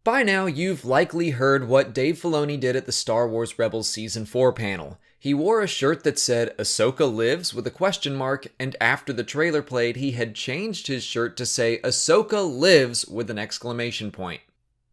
By now, you've likely heard what Dave Filoni did at the Star Wars Rebels Season 4 panel. He wore a shirt that said, "Ahsoka lives," with a question mark, and after the trailer played, he had changed his shirt to say, "Ahsoka lives," with an exclamation point.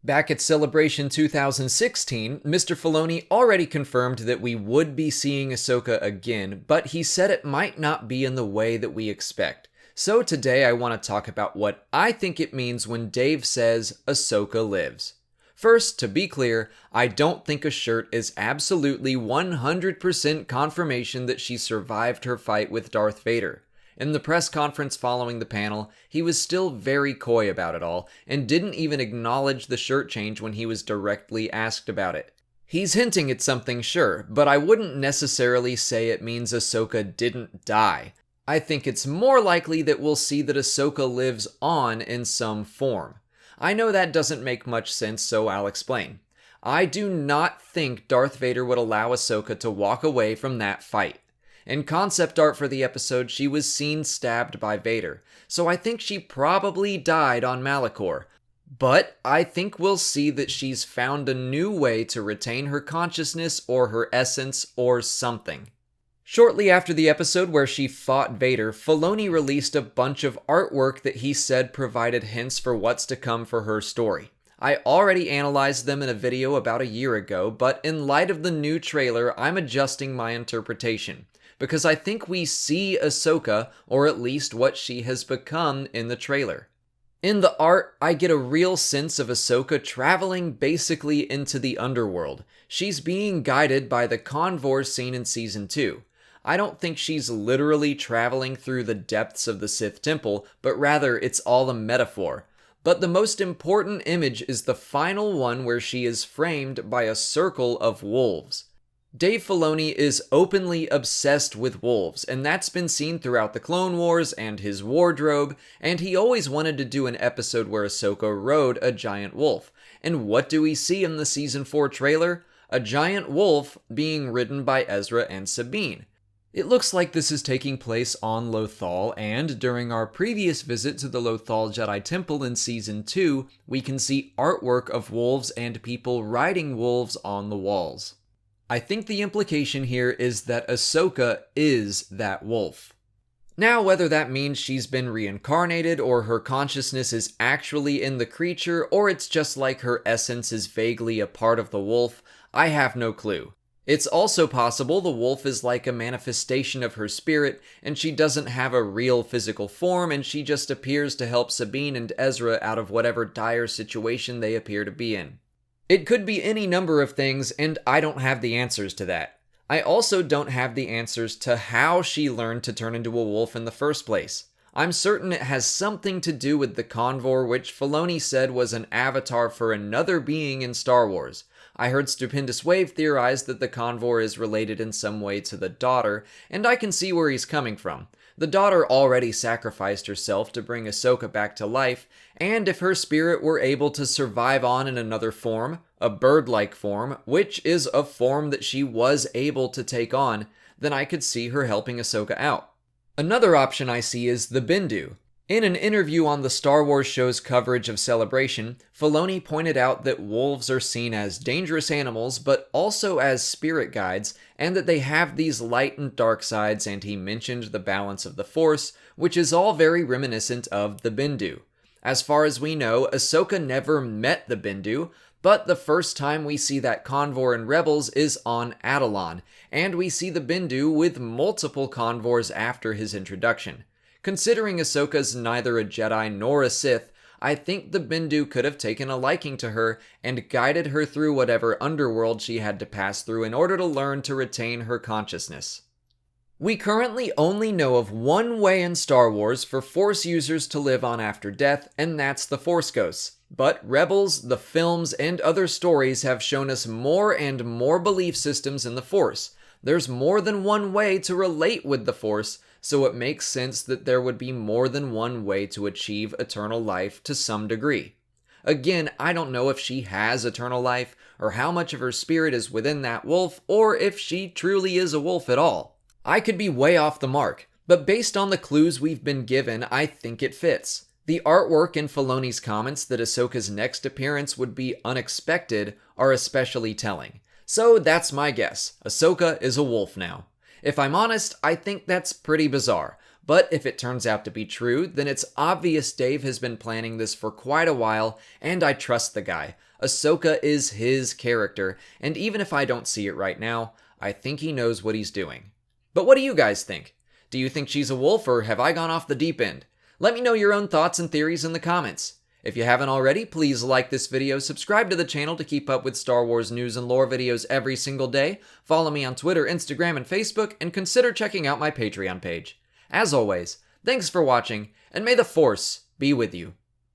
Back at Celebration 2016, Mr. Filoni already confirmed that we would be seeing Ahsoka again, but he said it might not be in the way that we expect. So today I want to talk about what I think it means when Dave says, "Ahsoka lives." First, to be clear, I don't think a shirt is absolutely 100% confirmation that she survived her fight with Darth Vader. In the press conference following the panel, he was still very coy about it all, and didn't even acknowledge the shirt change when he was directly asked about it. He's hinting at something, sure, but I wouldn't necessarily say it means Ahsoka didn't die. I think it's more likely that we'll see that Ahsoka lives on in some form. I know that doesn't make much sense, so I'll explain. I do not think Darth Vader would allow Ahsoka to walk away from that fight. In concept art for the episode, she was seen stabbed by Vader, so I think she probably died on Malachor. But I think we'll see that she's found a new way to retain her consciousness or her essence or something. Shortly after the episode where she fought Vader, Filoni released a bunch of artwork that he said provided hints for what's to come for her story. I already analyzed them in a video about a year ago, but in light of the new trailer, I'm adjusting my interpretation, because I think we see Ahsoka, or at least what she has become in the trailer. In the art, I get a real sense of Ahsoka traveling basically into the underworld. She's being guided by the convor seen in Season 2. I don't think she's literally traveling through the depths of the Sith Temple, but rather it's all a metaphor. But the most important image is the final one where she is framed by a circle of wolves. Dave Filoni is openly obsessed with wolves, and that's been seen throughout the Clone Wars and his wardrobe, and he always wanted to do an episode where Ahsoka rode a giant wolf. And what do we see in the Season 4 trailer? A giant wolf being ridden by Ezra and Sabine. It looks like this is taking place on Lothal, and during our previous visit to the Lothal Jedi Temple in Season 2, we can see artwork of wolves and people riding wolves on the walls. I think the implication here is that Ahsoka is that wolf. Now, whether that means she's been reincarnated, or her consciousness is actually in the creature, or it's just like her essence is vaguely a part of the wolf, I have no clue. It's also possible the wolf is like a manifestation of her spirit, and she doesn't have a real physical form, and she just appears to help Sabine and Ezra out of whatever dire situation they appear to be in. It could be any number of things, and I don't have the answers to that. I also don't have the answers to how she learned to turn into a wolf in the first place. I'm certain it has something to do with the convor, which Filoni said was an avatar for another being in Star Wars. I heard Stupendous Wave theorize that the convor is related in some way to the daughter, and I can see where he's coming from. The daughter already sacrificed herself to bring Ahsoka back to life, and if her spirit were able to survive on in another form, a bird-like form, which is a form that she was able to take on, then I could see her helping Ahsoka out. Another option I see is the Bendu. In an interview on the Star Wars show's coverage of Celebration, Filoni pointed out that wolves are seen as dangerous animals, but also as spirit guides, and that they have these light and dark sides, and he mentioned the balance of the Force, which is all very reminiscent of the Bendu. As far as we know, Ahsoka never met the Bendu, but the first time we see that convor in Rebels is on Atollon, and we see the Bendu with multiple convors after his introduction. Considering Ahsoka's neither a Jedi nor a Sith, I think the Bendu could have taken a liking to her and guided her through whatever underworld she had to pass through in order to learn to retain her consciousness. We currently only know of one way in Star Wars for Force users to live on after death, and that's the Force Ghosts. But Rebels, the films, and other stories have shown us more and more belief systems in the Force. There's more than one way to relate with the Force, so it makes sense that there would be more than one way to achieve eternal life to some degree. Again, I don't know if she has eternal life, or how much of her spirit is within that wolf, or if she truly is a wolf at all. I could be way off the mark, but based on the clues we've been given, I think it fits. The artwork in Filoni's comments that Ahsoka's next appearance would be unexpected are especially telling. So that's my guess. Ahsoka is a wolf now. If I'm honest, I think that's pretty bizarre. But if it turns out to be true, then it's obvious Dave has been planning this for quite a while, and I trust the guy. Ahsoka is his character, and even if I don't see it right now, I think he knows what he's doing. But what do you guys think? Do you think she's a wolf, or have I gone off the deep end? Let me know your own thoughts and theories in the comments. If you haven't already, please like this video, subscribe to the channel to keep up with Star Wars news and lore videos every single day, follow me on Twitter, Instagram, and Facebook, and consider checking out my Patreon page. As always, thanks for watching, and may the Force be with you.